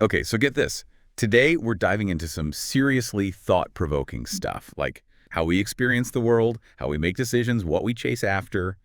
Okay, so get this. Today, we're diving into some seriously thought-provoking stuff, like how we experience the world, how we make decisions, what we chase after,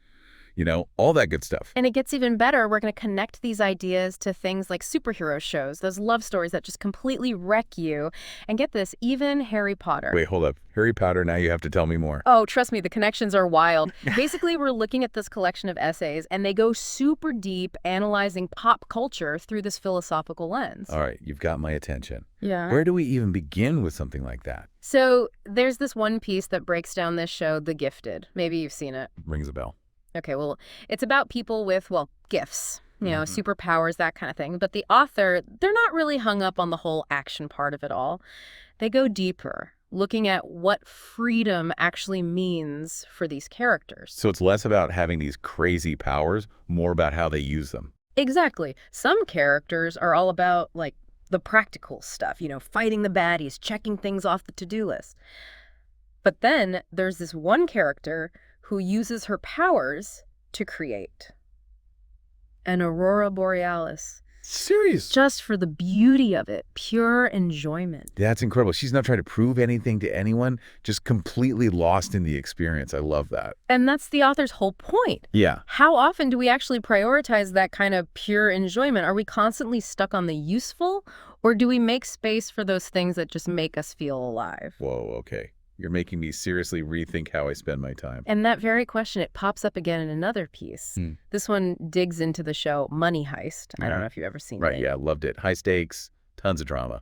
all that good stuff. And it gets even better. We're going to connect these ideas to things like superhero shows, those love stories that just completely wreck you. And get this, even Harry Potter. Wait, hold up. Harry Potter, now you have to tell me more. Oh, trust me, the connections are wild. Basically, we're looking at this collection of essays, and they go super deep, analyzing pop culture through this philosophical lens. All right, you've got my attention. Yeah. Where do we even begin with something like that? So there's this one piece that breaks down this show, The Gifted. Maybe you've seen it. Rings a bell. Okay, well, it's about people with, gifts, superpowers, that kind of thing. But the author, they're not really hung up on the whole action part of it all. They go deeper, looking at what freedom actually means for these characters. So it's less about having these crazy powers, more about how they use them. Exactly. Some characters are all about, the practical stuff, fighting the baddies, checking things off the to-do list. But then there's this one character who uses her powers to create an aurora borealis. Serious? Just for the beauty of it, pure enjoyment. That's incredible. She's not trying to prove anything to anyone, just completely lost in the experience. I love that. And that's the author's whole point. Yeah. How often do we actually prioritize that kind of pure enjoyment? Are we constantly stuck on the useful, or do we make space for those things that just make us feel alive? Whoa, okay. You're making me seriously rethink how I spend my time. And that very question, it pops up again in another piece. This one digs into the show Money Heist. I don't know if you've ever seen it. Right, yeah, loved it. High stakes, tons of drama.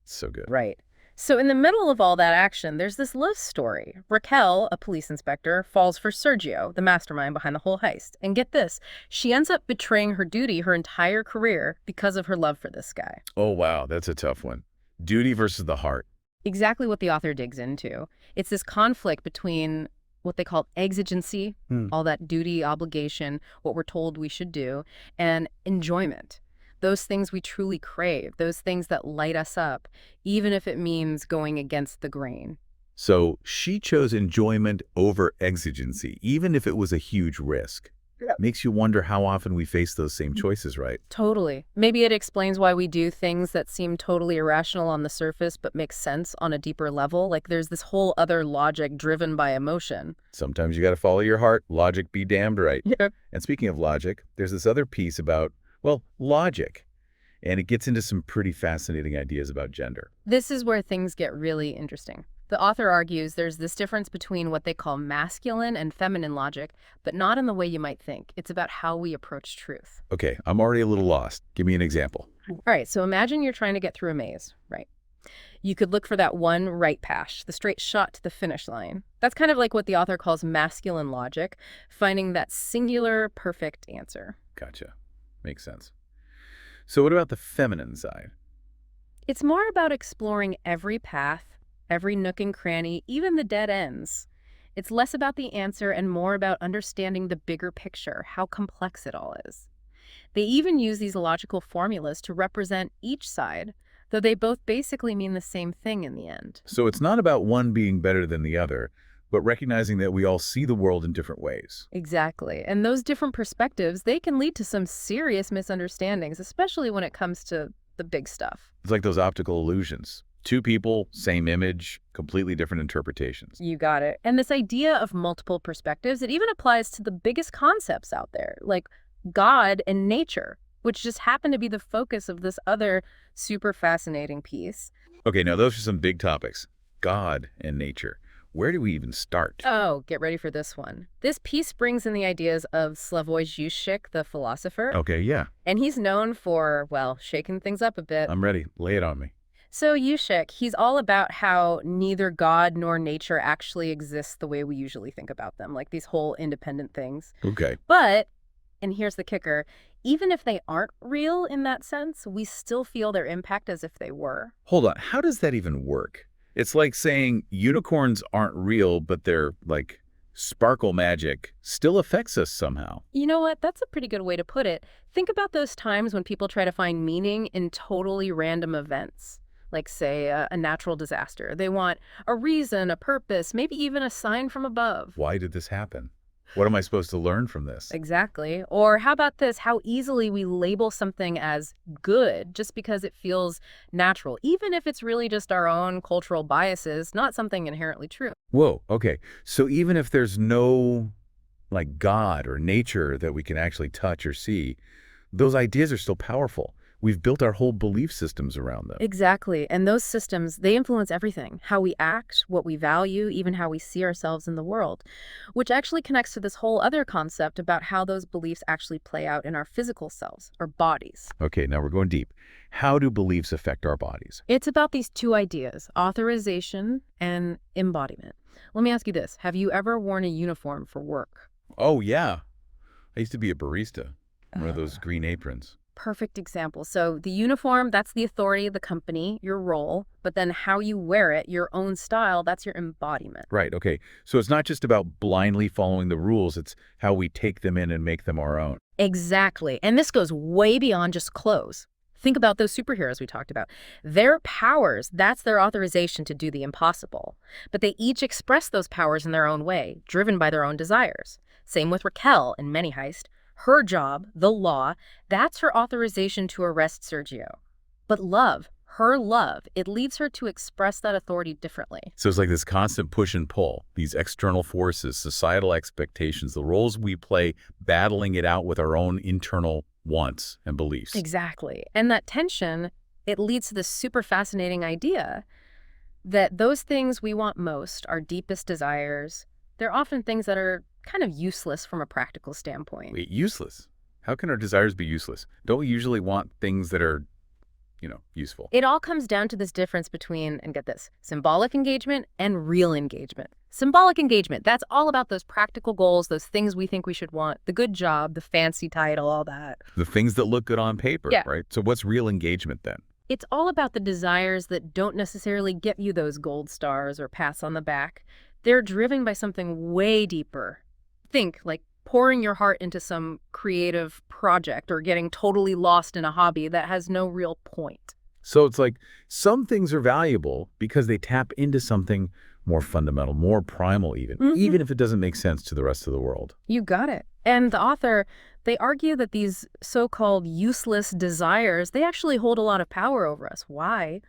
So good. Right. So in the middle of all that action, there's this love story. Raquel, a police inspector, falls for Sergio, the mastermind behind the whole heist. And get this, she ends up betraying her duty her entire career because of her love for this guy. Oh, wow, that's a tough one. Duty versus the heart. Exactly what the author digs into. It's this conflict between what they call exigency, all that duty, obligation, what we're told we should do, and enjoyment. Those things we truly crave, those things that light us up, even if it means going against the grain. So she chose enjoyment over exigency, even if it was a huge risk. Yeah. Makes you wonder how often we face those same choices, right? Totally. Maybe it explains why we do things that seem totally irrational on the surface but make sense on a deeper level. Like there's this whole other logic driven by emotion. Sometimes you got to follow your heart. Logic be damned right. Yeah. And speaking of logic, there's this other piece about, logic. And it gets into some pretty fascinating ideas about gender. This is where things get really interesting. The author argues there's this difference between what they call masculine and feminine logic, but not in the way you might think. It's about how we approach truth. Okay, I'm already a little lost. Give me an example. All right, so imagine you're trying to get through a maze, right? You could look for that one right pass, the straight shot to the finish line. That's kind of like what the author calls masculine logic, finding that singular, perfect answer. Gotcha. Makes sense. So what about the feminine side? It's more about exploring every path, every nook and cranny, even the dead ends. It's less about the answer and more about understanding the bigger picture, how complex it all is. They even use these logical formulas to represent each side, though they both basically mean the same thing in the end. So it's not about one being better than the other, but recognizing that we all see the world in different ways. Exactly. And those different perspectives, they can lead to some serious misunderstandings, especially when it comes to the big stuff. It's like those optical illusions. Two people, same image, completely different interpretations. You got it. And this idea of multiple perspectives, it even applies to the biggest concepts out there, like God and nature, which just happen to be the focus of this other super fascinating piece. Okay, now those are some big topics. God and nature. Where do we even start? Oh, get ready for this one. This piece brings in the ideas of Slavoj Žižek, the philosopher. Okay, yeah. And he's known for, shaking things up a bit. I'm ready. Lay it on me. So Žižek, he's all about how neither God nor nature actually exists the way we usually think about them, like these whole independent things. Okay. But, and here's the kicker, even if they aren't real in that sense, we still feel their impact as if they were. Hold on. How does that even work? It's like saying unicorns aren't real, but they're like sparkle magic still affects us somehow. You know what? That's a pretty good way to put it. Think about those times when people try to find meaning in totally random events. Like, say, a natural disaster. They want a reason, a purpose, maybe even a sign from above. Why did this happen? What am I supposed to learn from this? Exactly. Or how about this? How easily we label something as good just because it feels natural, even if it's really just our own cultural biases, not something inherently true. Whoa, okay. So even if there's no, like, God or nature that we can actually touch or see, those ideas are still powerful. We've built our whole belief systems around them. Exactly. And those systems, they influence everything, how we act, what we value, even how we see ourselves in the world, which actually connects to this whole other concept about how those beliefs actually play out in our physical selves, or bodies. Okay, now we're going deep. How do beliefs affect our bodies? It's about these two ideas, authorization and embodiment. Let me ask you this. Have you ever worn a uniform for work? Oh, yeah. I used to be a barista. One of those green aprons. Perfect example. So the uniform, that's the authority of the company, your role, but then how you wear it, your own style, that's your embodiment. Right, okay. So it's not just about blindly following the rules, it's how we take them in and make them our own. Exactly. And this goes way beyond just clothes. Think about those superheroes we talked about. Their powers, that's their authorization to do the impossible. But they each express those powers in their own way, driven by their own desires. Same with Raquel in Many Heist. Her job, the law, that's her authorization to arrest Sergio. But love, her love, it leads her to express that authority differently. So it's like this constant push and pull, these external forces, societal expectations, the roles we play, battling it out with our own internal wants and beliefs. Exactly. And that tension, it leads to this super fascinating idea that those things we want most, our deepest desires, they're often things that are kind of useless from a practical standpoint. Wait, useless? How can our desires be useless? Don't we usually want things that are, useful? It all comes down to this difference between, and get this, symbolic engagement and real engagement. Symbolic engagement, that's all about those practical goals, those things we think we should want, the good job, the fancy title, all that. The things that look good on paper, Yeah. right? So what's real engagement then? It's all about the desires that don't necessarily get you those gold stars or pats on the back. They're driven by something way deeper. Think like pouring your heart into some creative project or getting totally lost in a hobby that has no real point. So it's like some things are valuable because they tap into something more fundamental, more primal even if it doesn't make sense to the rest of the world. You got it. And the author, they argue that these so-called useless desires, they actually hold a lot of power over us. Why?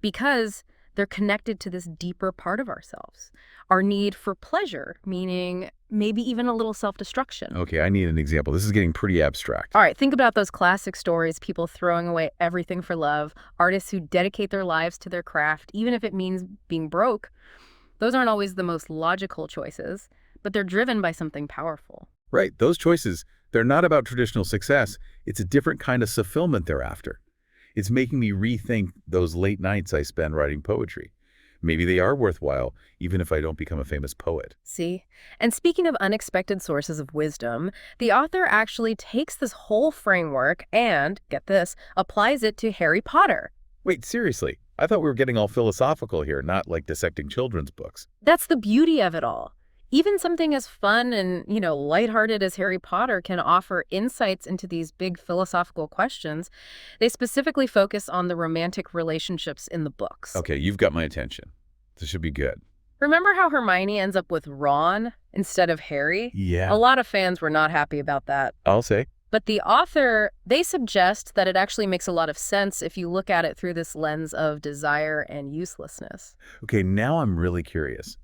Because they're connected to this deeper part of ourselves. Our need for pleasure, meaning maybe even a little self-destruction. Okay, I need an example. This is getting pretty abstract. All right, think about those classic stories, people throwing away everything for love, artists who dedicate their lives to their craft, even if it means being broke. Those aren't always the most logical choices, but they're driven by something powerful. Right, those choices, they're not about traditional success. It's a different kind of fulfillment they're after. It's making me rethink those late nights I spend writing poetry. Maybe they are worthwhile, even if I don't become a famous poet. See? And speaking of unexpected sources of wisdom, the author actually takes this whole framework and, get this, applies it to Harry Potter. Wait, seriously? I thought we were getting all philosophical here, not like dissecting children's books. That's the beauty of it all. Even something as fun and, lighthearted as Harry Potter can offer insights into these big philosophical questions. They specifically focus on the romantic relationships in the books. Okay, you've got my attention. This should be good. Remember how Hermione ends up with Ron instead of Harry? Yeah. A lot of fans were not happy about that. I'll say. But the author, they suggest that it actually makes a lot of sense if you look at it through this lens of desire and uselessness. Okay, now I'm really curious.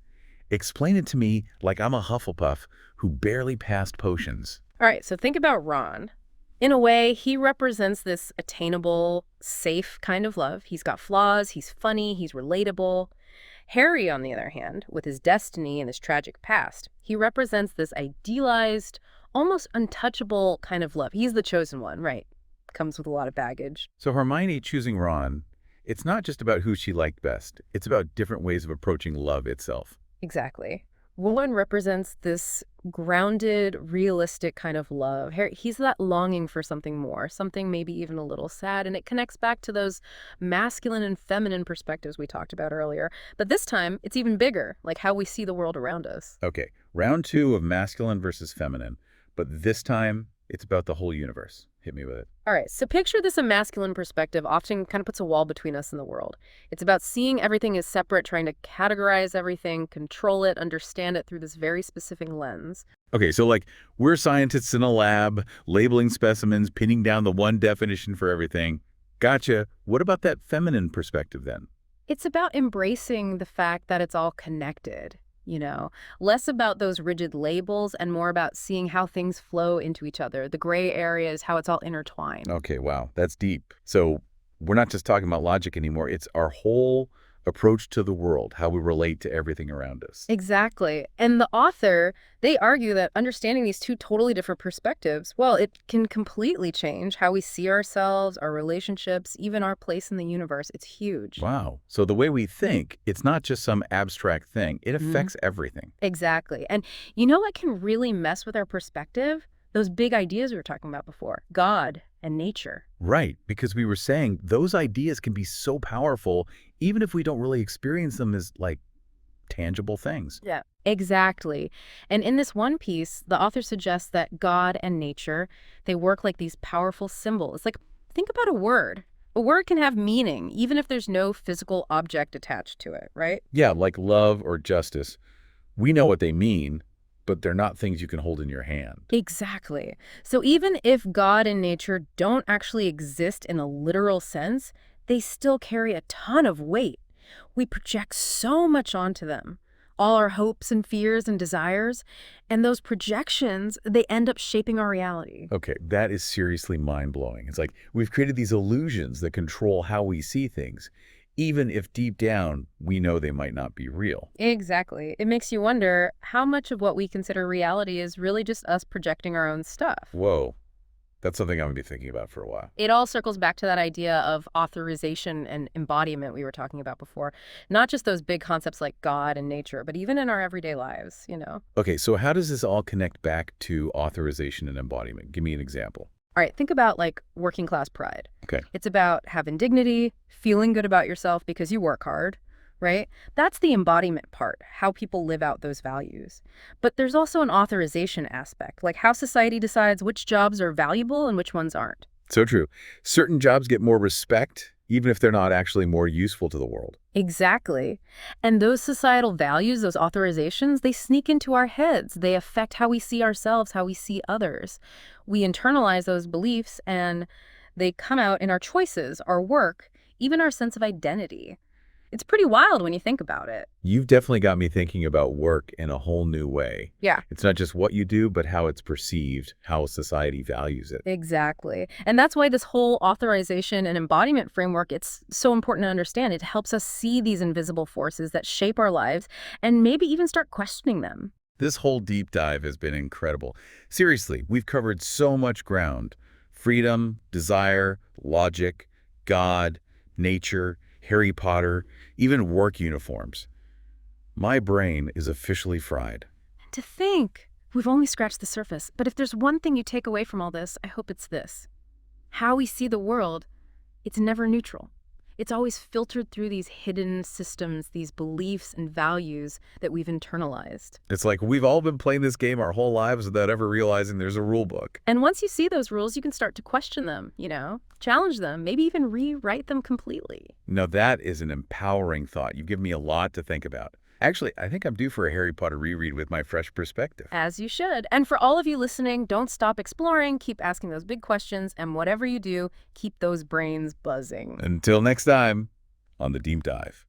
Explain it to me like I'm a Hufflepuff who barely passed potions. All right, so think about Ron. In a way, he represents this attainable, safe kind of love. He's got flaws, he's funny, he's relatable. Harry, on the other hand, with his destiny and his tragic past, he represents this idealized, almost untouchable kind of love. He's the chosen one, right? Comes with a lot of baggage. So Hermione choosing Ron, it's not just about who she liked best. It's about different ways of approaching love itself. Exactly. Rowan represents this grounded, realistic kind of love. He's that longing for something more, something maybe even a little sad, and it connects back to those masculine and feminine perspectives we talked about earlier. But this time, it's even bigger, like how we see the world around us. Okay, round two of masculine versus feminine, but this time it's about the whole universe. Hit me with it. All right, so picture this: a masculine perspective often kind of puts a wall between us and the world. It's about seeing everything as separate, trying to categorize everything, control it, understand it through this very specific lens. Okay, so like we're scientists in a lab, labeling specimens, pinning down the one definition for everything. Gotcha. What about that feminine perspective then? It's about embracing the fact that it's all connected, less about those rigid labels and more about seeing how things flow into each other, the gray areas, how it's all intertwined. Okay, wow, that's deep. So we're not just talking about logic anymore. It's our whole approach to the world, how we relate to everything around us. Exactly. And the author, they argue that understanding these two totally different perspectives, well, it can completely change how we see ourselves, our relationships, even our place in the universe. It's huge. Wow. So the way we think, it's not just some abstract thing. It affects everything. Exactly. And you know what can really mess with our perspective? Those big ideas we were talking about before, God and nature. Right, because we were saying those ideas can be so powerful, even if we don't really experience them as, like, tangible things. Yeah, exactly. And in this one piece, the author suggests that God and nature, they work like these powerful symbols. Like, think about a word. A word can have meaning, even if there's no physical object attached to it, right? Yeah, like love or justice. We know what they mean, but they're not things you can hold in your hand. Exactly. So even if God and nature don't actually exist in a literal sense, they still carry a ton of weight. We project so much onto them, all our hopes and fears and desires, and those projections, they end up shaping our reality. Okay, that is seriously mind-blowing. It's like we've created these illusions that control how we see things, even if deep down we know they might not be real. Exactly. It makes you wonder how much of what we consider reality is really just us projecting our own stuff. Whoa, that's something I'm going to be thinking about for a while. It all circles back to that idea of authorization and embodiment we were talking about before. Not just those big concepts like God and nature, but even in our everyday lives. Okay, so how does this all connect back to authorization and embodiment? Give me an example. All right, think about like working class pride. Okay. It's about having dignity, feeling good about yourself because you work hard, right? That's the embodiment part, how people live out those values. But there's also an authorization aspect, like how society decides which jobs are valuable and which ones aren't. So true. Certain jobs get more respect, even if they're not actually more useful to the world. Exactly. And those societal values, those authorizations, they sneak into our heads. They affect how we see ourselves, how we see others. We internalize those beliefs and they come out in our choices, our work, even our sense of identity. It's pretty wild when you think about it. You've definitely got me thinking about work in a whole new way. Yeah. It's not just what you do, but how it's perceived, how society values it. Exactly. And that's why this whole authorization and embodiment framework, it's so important to understand. It helps us see these invisible forces that shape our lives and maybe even start questioning them. This whole deep dive has been incredible. Seriously, we've covered so much ground. Freedom, desire, logic, God, nature, Harry Potter, even work uniforms. My brain is officially fried. To think, we've only scratched the surface. But if there's one thing you take away from all this, I hope it's this. How we see the world, it's never neutral. It's always filtered through these hidden systems, these beliefs and values that we've internalized. It's like we've all been playing this game our whole lives without ever realizing there's a rule book. And once you see those rules, you can start to question them, challenge them, maybe even rewrite them completely. Now that is an empowering thought. You've given me a lot to think about. Actually, I think I'm due for a Harry Potter reread with my fresh perspective. As you should. And for all of you listening, don't stop exploring, keep asking those big questions, and whatever you do, keep those brains buzzing. Until next time on The Deep Dive.